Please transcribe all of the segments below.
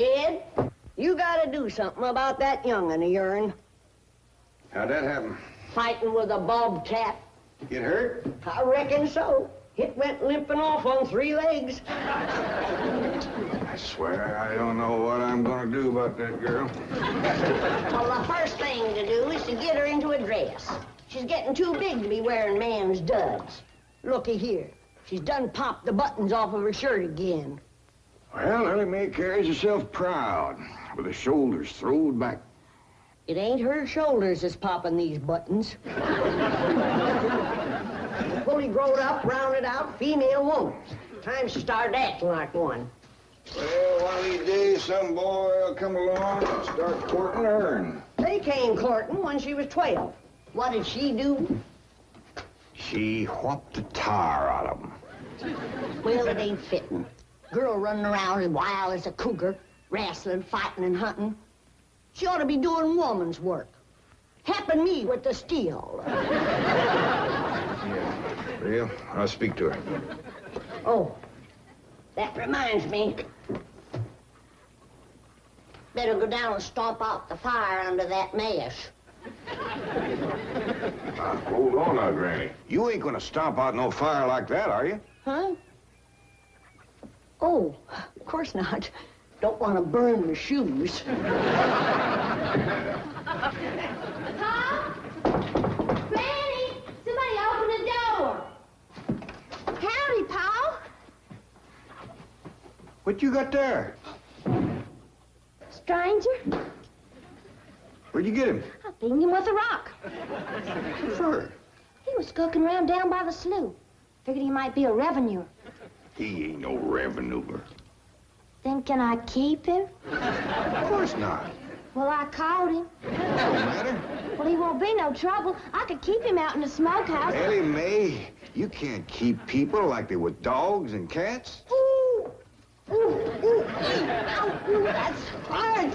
Jed, you gotta do something about that young'un of yourn. How'd that happen? Fighting with a bobcat. Get hurt? I reckon so. It went limping off on 3 legs. I swear, I don't know what I'm gonna do about that girl. Well, the first thing to do is to get her into a dress. She's getting too big to be wearing man's duds. Looky here. She's done popped the buttons off of her shirt again. Well, Ellie Mae carries herself proud, with her shoulders throwed back. It ain't her shoulders that's popping these buttons. Fully growed up, rounded out female woman. Time she started acting like one. Well, one of these days, some boy will come along and start courting her. They came courting when she was 12. What did she do? She whopped the tar out of him. Well, it ain't fitting. Girl running around as wild as a cougar, wrestling, fighting, and hunting. She ought to be doing woman's work. Helping me with the steel. Yeah, real? I'll speak to her. Oh, that reminds me. Better go down and stomp out the fire under that mesh. Hold on now, Granny. You ain't gonna stomp out no fire like that, are you? Huh? Oh, of course not. Don't want to burn my shoes. Paul? Granny! Somebody open the door. Howdy, Paul. What you got there? Stranger? Where'd you get him? I pinged him with a rock. Sure. He was skulking around down by the slough. Figured he might be a revenuer. He ain't no revenuer. Then can I keep him? Of course not. Well, I caught him. Don't matter. Well, he won't be no trouble. I could keep him out in the smokehouse. Ellie Mae, you can't keep people like they were dogs and cats. Ooh, ooh, ooh, ow, ooh, that's hard.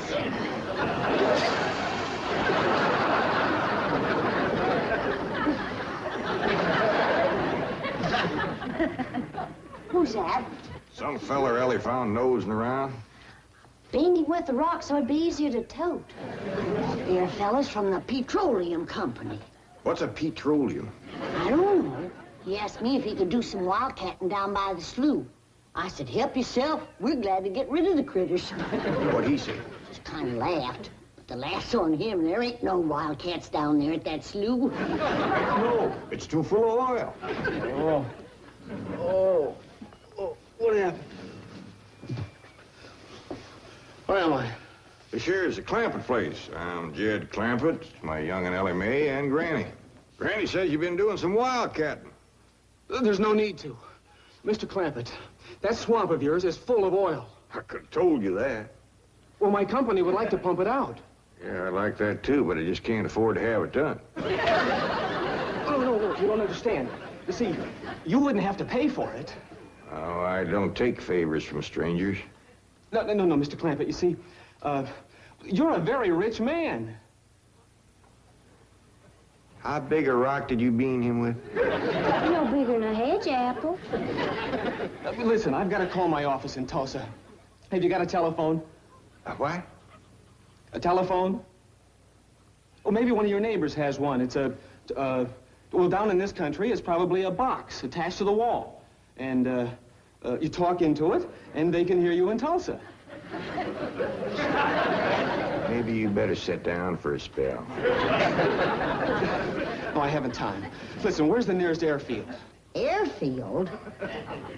Who's that? Some feller Ellie found nosing around. Beamed him with the rock so it'd be easier to tote. They're fellas from the petroleum company. What's a petroleum? I don't know. He asked me if he could do some wildcatting down by the slough. I said, help yourself. We're glad to get rid of the critters. What'd he say? Just kind of laughed. But the laugh's on him. There ain't no wildcats down there at that slough. No, it's too full of oil. Oh, what happened? Where am I? This here's the Clampett place. I'm Jed Clampett, my young'un Ellie Mae, and Granny. Granny says you've been doing some wildcatting. There's no need to. Mr. Clampett, that swamp of yours is full of oil. I could have told you that. Well, my company would like to pump it out. Yeah, I like that too, but I just can't afford to have it done. No, you don't understand. You see, you wouldn't have to pay for it. Oh, I don't take favors from strangers. No, Mr. Clampett, you see, you're a very rich man. How big a rock did you bean him with? No bigger than a hedge apple. Listen, I've got to call my office in Tulsa. Have you got a telephone? A what? A telephone? Or maybe one of your neighbors has one. It's well, down in this country, it's probably a box attached to the wall. And, you talk into it, and they can hear you in Tulsa. Maybe you better sit down for a spell. No, I haven't time. Listen, where's the nearest airfield? Airfield?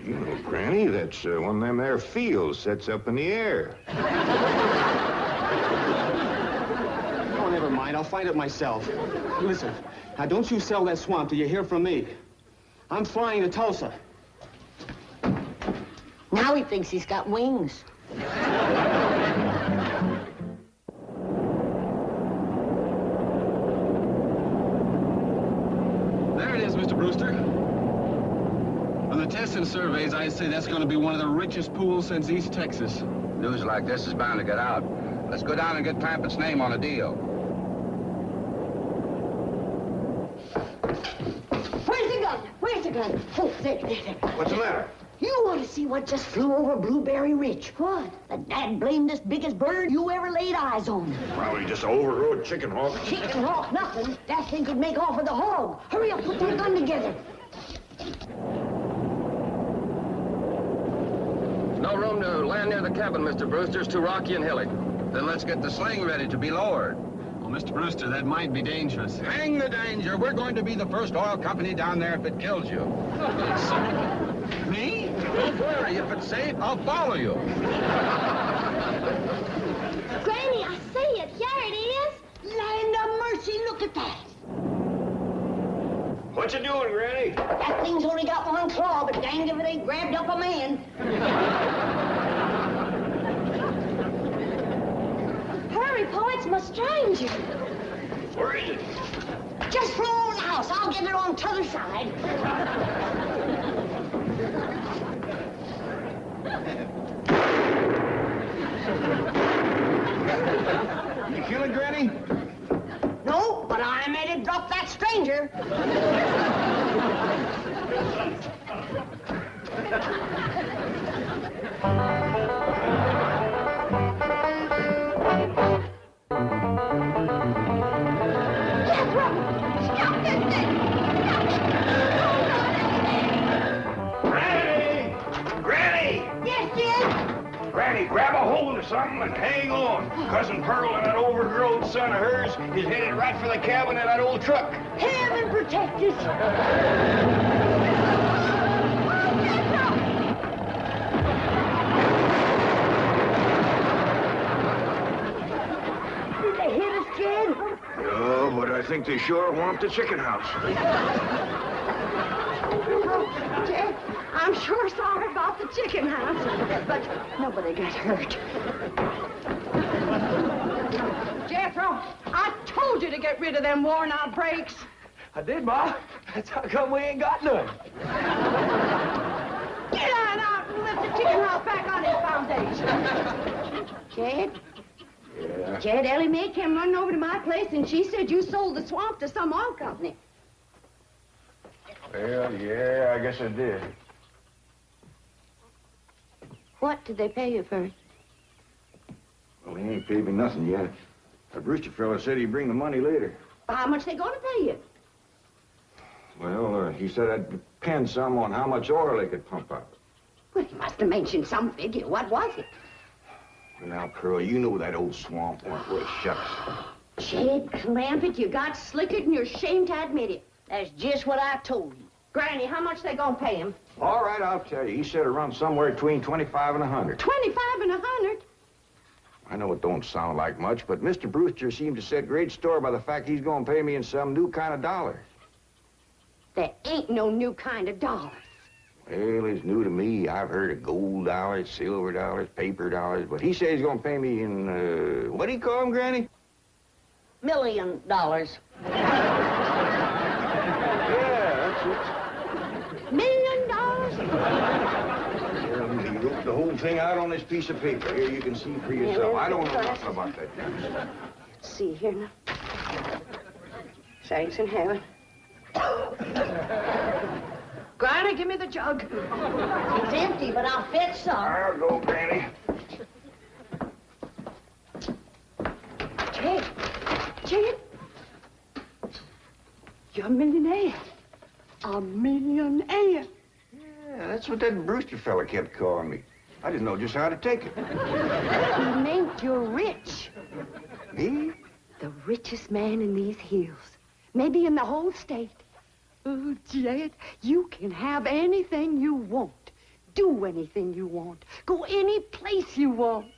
You know, Granny, that's one of them there fields that's up in the air. Oh, never mind. I'll find it myself. Listen, now don't you sell that swamp till you hear from me. I'm flying to Tulsa. Now he thinks he's got wings. There it is, Mr. Brewster. On the tests and surveys, I'd say that's going to be one of the richest pools since East Texas. News like this is bound to get out. Let's go down and get Clampett's name on a deal. Where's the gun? Where's the gun? Oh, there. What's the matter? You want to see what just flew over Blueberry Ridge? What? The dad-blamedest biggest bird you ever laid eyes on. Probably just an overrode chicken hawk. Chicken hawk, nothing. That thing could make off with a hog. Hurry up, put that gun together. No room to land near the cabin, Mr. Brewster. It's too rocky and hilly. Then let's get the sling ready to be lowered. Well, Mr. Brewster, that might be dangerous. Hang the danger. We're going to be the first oil company down there if it kills you. Me? Don't worry. If it's safe, I'll follow you. Granny, I see it. Here it is. Land of mercy, look at that. What you doing, Granny? That thing's only got one claw, but dang if it ain't grabbed up a man. Hurry, Pa, it's my stranger. Where is it? Just flew over the house. I'll get it on the other side. You kill it, Granny? No, but I made it drop that stranger. Granny! Granny! Yes, Jed? Granny, grab a hold of something and hang on. Cousin Pearl and that overgrown son of hers is headed right for the cabin of that old truck. Heaven protect us. Did they hit us, Jed? No, but I think they sure want the chicken house. Jed, I'm sure sorry about the chicken house, but nobody got hurt. Jethro, I told you to get rid of them worn-out brakes. I did, Ma. That's how come we ain't got none. Get on out and lift the chicken house back on its foundation. Jed? Yeah. Jed, Ellie Mae came running over to my place, and she said you sold the swamp to some oil company. Well, yeah, I guess I did. What did they pay you for it? Well, he ain't paid me nothing yet. The Brewster fella said he'd bring the money later. How much they gonna pay you? Well, he said I'd depend some on how much oil they could pump out. Well, he must have mentioned some figure. What was it? Well, now, Pearl, you know that old swamp weren't worth shucks. Jed Clampett, you got slickered and you're ashamed to admit it. That's just what I told you. Granny, how much they gonna pay him? All right, I'll tell you. He said around somewhere between 25 and 100. 25 and 100? I know it don't sound like much, but Mr. Brewster seemed to set great store by the fact he's going to pay me in some new kind of dollar. There ain't no new kind of dollar. Well, it's new to me. I've heard of gold dollars, silver dollars, paper dollars, but he says he's going to pay me in, what do you call them, Granny? $1 million. Yeah, that's $1 million? it. He wrote the whole thing out on this piece of paper. Here, you can see for yourself. I don't know nothing about that. Let's see here now. Thanks in heaven. Granny, give me the jug. It's empty, but I'll fetch some. I'll go, Granny. Jed, you're a millionaire. A millionaire. Yeah, that's what that Brewster fella kept calling me. I didn't know just how to take it. He meant you're rich. Me? The richest man in these hills. Maybe in the whole state. Oh, Jed, you can have anything you want. Do anything you want. Go any place you want.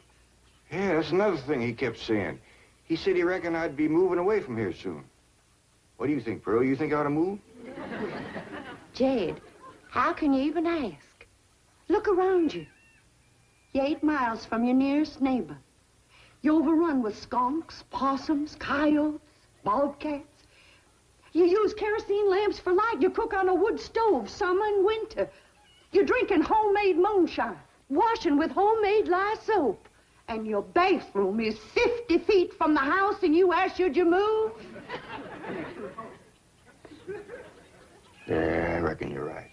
Yeah, that's another thing he kept saying. He said he reckoned I'd be moving away from here soon. What do you think, Pearl? You think I ought to move? Jed, how can you even ask? Look around you. You're 8 miles from your nearest neighbor. You're overrun with skunks, possums, coyotes, bobcats. You use kerosene lamps for light. You cook on a wood stove, summer and winter. You're drinking homemade moonshine, washing with homemade lye soap. And your bathroom is 50 feet from the house, and you ask, should you move? Yeah, I reckon you're right.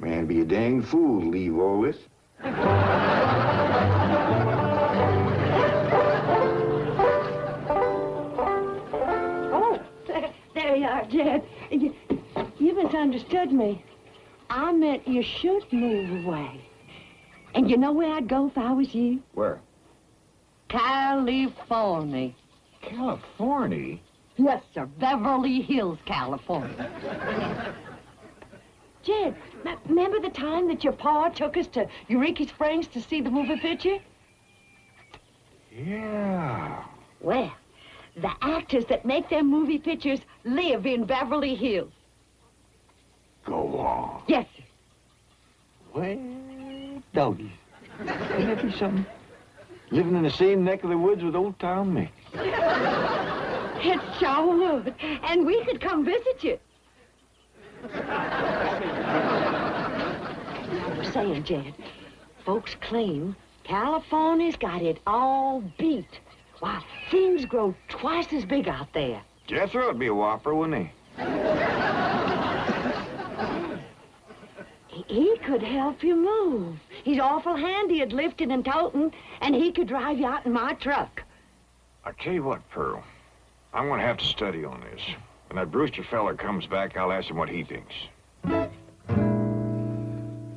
Man, be a dang fool to leave all this. Oh, there you are, Jed. You misunderstood me. I meant you should move away. And you know where I'd go if I was you? Where? California. California? Yes, sir. Beverly Hills, California. Jed, remember the time that your pa took us to Eureka Springs to see the movie picture? Yeah. Well, the actors that make them movie pictures live in Beverly Hills. Go on. Yes, sir. Well, doggies. Wouldn't that be something? Living in the same neck of the woods with old Tom Mix. It sure would. And we could come visit you. I was saying, Jed, folks claim California's got it all beat. Why, things grow twice as big out there. Jethro would be a whopper, wouldn't he? He could help you move. He's awful handy at lifting and toting, and he could drive you out in my truck. I tell you what, Pearl. I'm going to have to study on this. When that Brewster fella comes back, I'll ask him what he thinks.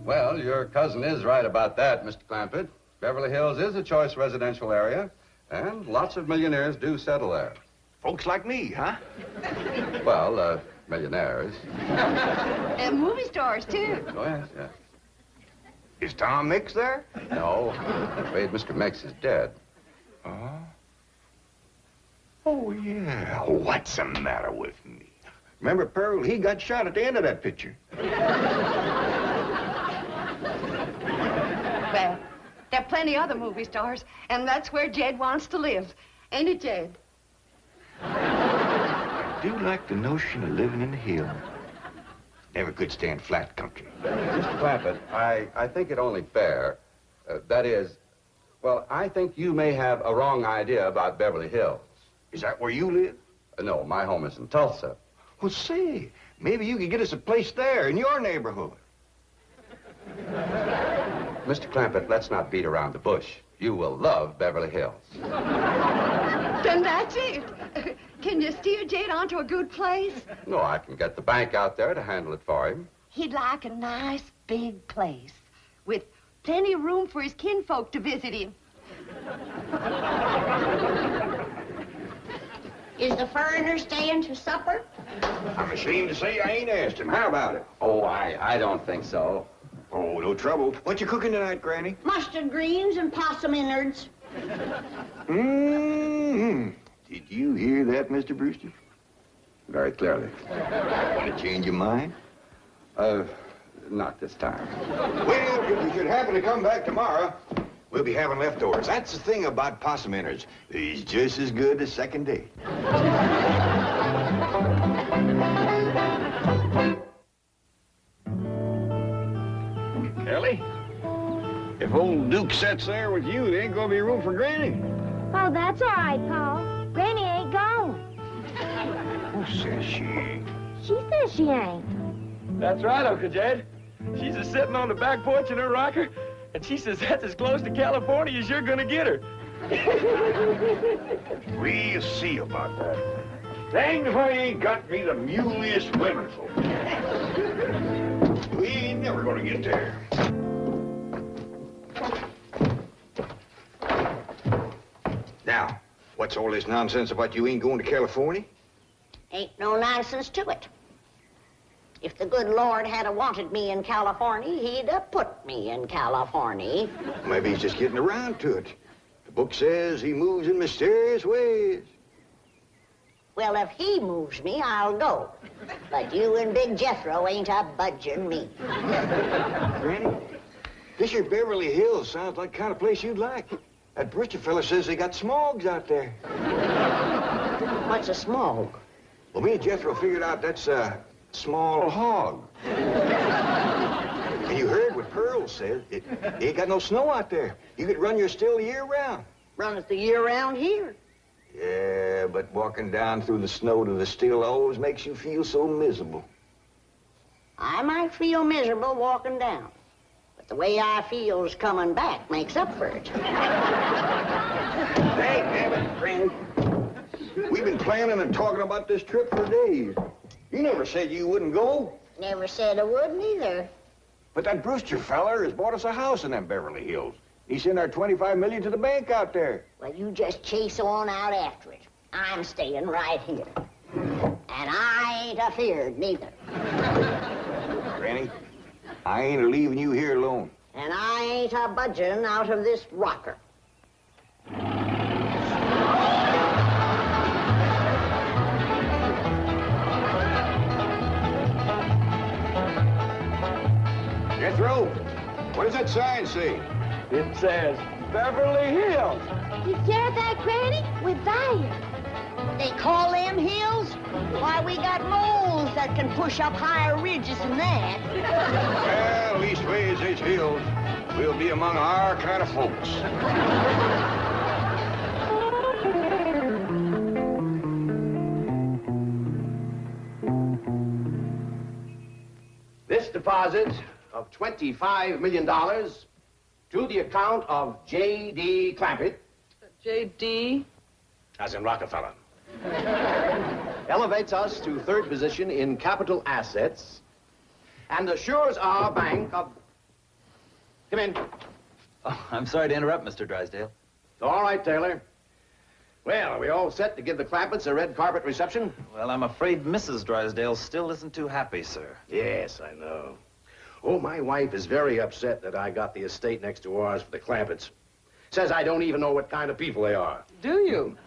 Well, your cousin is right about that, Mr. Clampett. Beverly Hills is a choice residential area, and lots of millionaires do settle there. Folks like me, huh? Well, millionaires. And movie stars, too. Oh, yes, yes. Is Tom Mix there? No, I'm afraid Mr. Mix is dead. Oh? Oh, yeah. What's the matter with me? Remember, Pearl, he got shot at the end of that picture. Well, there are plenty other movie stars, and that's where Jed wants to live. Ain't it, Jed? I do like the notion of living in the hills. Never could stand flat country. Mr. Clampett, I think it only fair. That is, well, I think you may have a wrong idea about Beverly Hills. Is that where you live? No, my home is in Tulsa. Well, say, maybe you could get us a place there in your neighborhood. Mr. Clampett, let's not beat around the bush. You will love Beverly Hills. Then that's it. Can you steer Jed onto a good place? No, I can get the bank out there to handle it for him. He'd like a nice big place with plenty of room for his kinfolk to visit him. Is the foreigner staying to supper? I'm ashamed to say I ain't asked him. How about it? Oh, I don't think so. Oh, no trouble. What you cooking tonight, Granny? Mustard greens and possum innards. Mm-hmm. Did you hear that, Mr. Brewster? Very clearly. Want to change your mind? Not this time. Well, if you should happen to come back tomorrow, we'll be having leftovers. That's the thing about possum innards. He's just as good the second day. Ellie, if old Duke sits there with you, there ain't gonna be room for Granny. Oh, that's all right, Pa. Granny ain't gone. Who says she ain't? She says she ain't. That's right, Uncle Jed. She's just sitting on the back porch in her rocker, and she says that's as close to California as you're gonna get her. We'll see about that. Danged if I ain't got me the muliest women folk. We ain't never gonna get there. Now, what's all this nonsense about you ain't going to California? Ain't no nonsense to it. If the good Lord had wanted me in California, he'd have put me in California. Maybe he's just getting around to it. The book says he moves in mysterious ways. Well, if he moves me, I'll go. But you and Big Jethro ain't a budging me. Granny, this here Beverly Hills sounds like the kind of place you'd like. That Brewster fella says they got smogs out there. What's a smog? Well, me and Jethro figured out that's a small hog. And you heard what Pearl said. It ain't got no snow out there. You could run your still year round. Run it the year round here. Yeah, but walking down through the snow to the still always makes you feel so miserable. I might feel miserable walking down, but the way I feels coming back makes up for it. Hey, damn it, Granny. We've been planning and talking about this trip for days. You never said you wouldn't go. Never said I wouldn't either. But that Brewster feller has bought us a house in them Beverly Hills. He sent our $25 million to the bank out there. Well, you just chase on out after it. I'm staying right here. And I ain't afeared neither. Granny, I ain't leaving you here alone. And I ain't a budging out of this rocker. Jethro, what does that sign say? It says Beverly Hills. You hear that, Granny? We're there. They call them hills? Why, we got moles that can push up higher ridges than that. Well, leastways, it's hills. We'll be among our kind of folks. This deposit of $25 million to the account of J.D. Clampett. J.D.? As in Rockefeller. Elevates us to third position in capital assets and assures our bank of... Come in. Oh, I'm sorry to interrupt, Mr. Drysdale. All right, Taylor. Well, are we all set to give the Clampetts a red carpet reception? Well, I'm afraid Mrs. Drysdale still isn't too happy, sir. Yes, I know. Oh, my wife is very upset that I got the estate next to ours for the Clampetts. Says I don't even know what kind of people they are. Do you?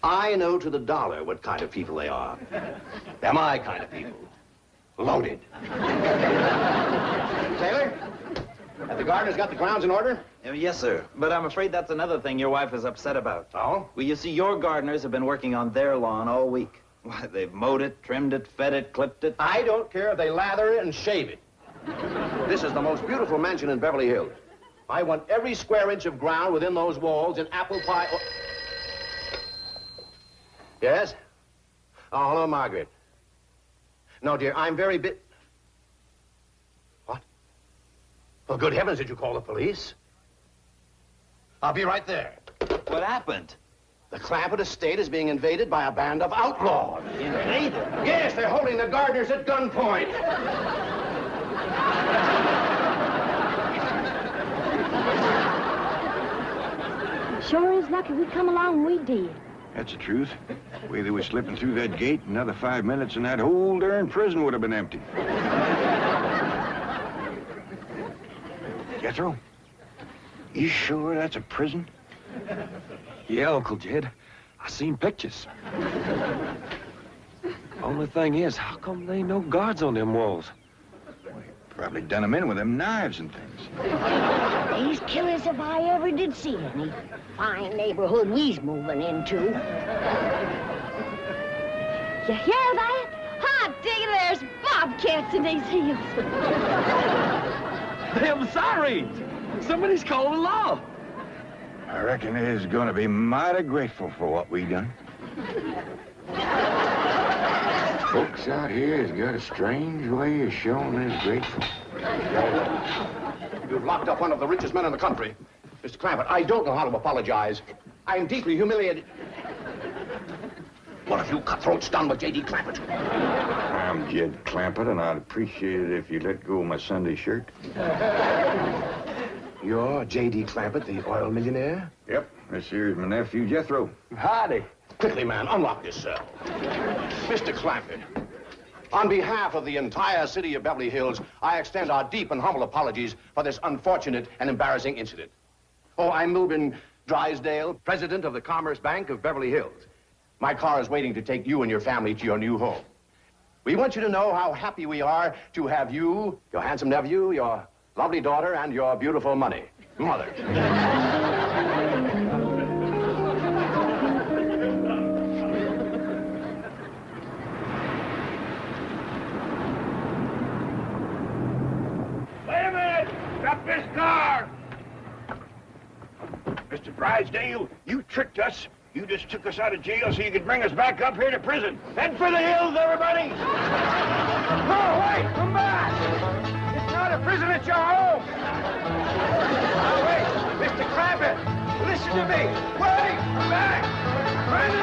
I know to the dollar what kind of people they are. They're my kind of people. Loaded. Taylor, have the gardeners got the grounds in order? Yes, sir. But I'm afraid that's another thing your wife is upset about. Oh? Well, you see, your gardeners have been working on their lawn all week. Why, they've mowed it, trimmed it, fed it, clipped it. I don't care if they lather it and shave it. This is the most beautiful mansion in Beverly Hills. I want every square inch of ground within those walls in apple pie... Oh. Yes? Oh, hello, Margaret. No, dear, I'm very What? Well, good heavens, did you call the police? I'll be right there. What happened? The Clampett estate is being invaded by a band of outlaws. Invaded? Yes, they're holding the gardeners at gunpoint. Sure is lucky we come along when we did. That's the truth. The way they were slipping through that gate, another 5 minutes and that whole darn prison would have been empty. Jethro, you sure that's a prison? Yeah, Uncle Jed. I seen pictures. Only thing is, how come there ain't no guards on them walls? Probably done them in with them knives and things. These killers if I ever did see any. Fine neighborhood we's moving into. You hear that? Hot diggity, there's bobcats in these hills. Them sirens! Somebody's calling the law. I reckon they's gonna be mighty grateful for what we done. Folks out here has got a strange way of showing they're grateful. You've locked up one of the richest men in the country. Mr. Clampett, I don't know how to apologize. I am deeply humiliated. What have you cutthroats done with J.D. Clampett? I'm Jed Clampett, and I'd appreciate it if you let go of my Sunday shirt. You're J.D. Clampett, the oil millionaire? Yep, this here's my nephew, Jethro. Howdy. Quickly, man, unlock this cell. Mr. Clampett, on behalf of the entire city of Beverly Hills, I extend our deep and humble apologies for this unfortunate and embarrassing incident. Oh, I'm Milburn Drysdale, president of the Commerce Bank of Beverly Hills. My car is waiting to take you and your family to your new home. We want you to know how happy we are to have you, your handsome nephew, your lovely daughter, and your beautiful mother. Stop this car! Mr. Drysdale, you tricked us. You just took us out of jail so you could bring us back up here to prison. Head for the hills, everybody! No, wait! Come back! It's not a prison, it's your home! Now, wait! Mr. Clampett! Listen to me! Wait! Come back! Run